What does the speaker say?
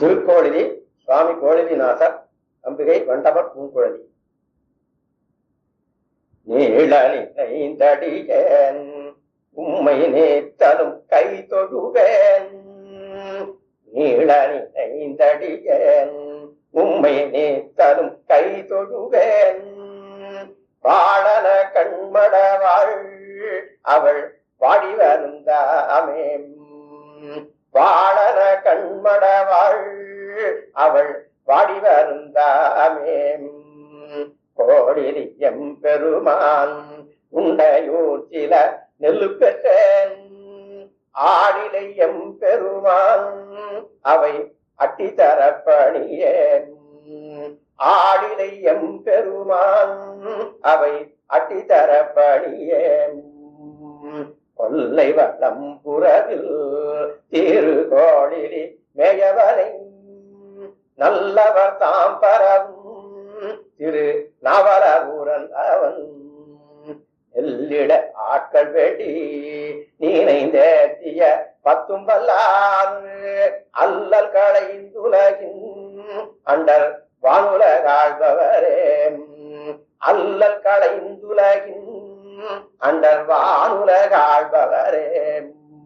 திருக்கோளிலி சுவாமி கோளிலிநாதர் அம்பிகை மண்டப பூங்குழலி. நீளனினைந்தடியேன் உம்மை நேத்தலும் கை தொழுவேன். நீளனினைந்தடியேன் உம்மை நேத்தலும் கை தொழுவேன். பாடன கண்மடவாள் அவள் வாடி வருந்தாமே. வாழன கண்மடவாள் அவள் வாடி வருந்தாமே. கோடிலியம் பெருமான் உண்டையூர் சில நெல்லு பெற்றேன். ஆடிலையம் பெருமான் அவை அட்டி தரப்பணியேன். ஆடிலையம் பெருமான் அவை அட்டி தரப்பணியேன். கொல்லை வளம் புறவில் திருகோளிலி மேயவனை நல்லவர் தாம் பரவும் திரு நவரபுரன் அவன். எல்லிட ஆட்கள் வெடி நீனைந்தேத்திய பத்தும் வல்லார் அல்லல் களைந்துலகின் அண்டர் வானுலகாழ்பவரே. அல்லல் களைந்துலகின் அண்டர் வானுலகாழ்பவரே.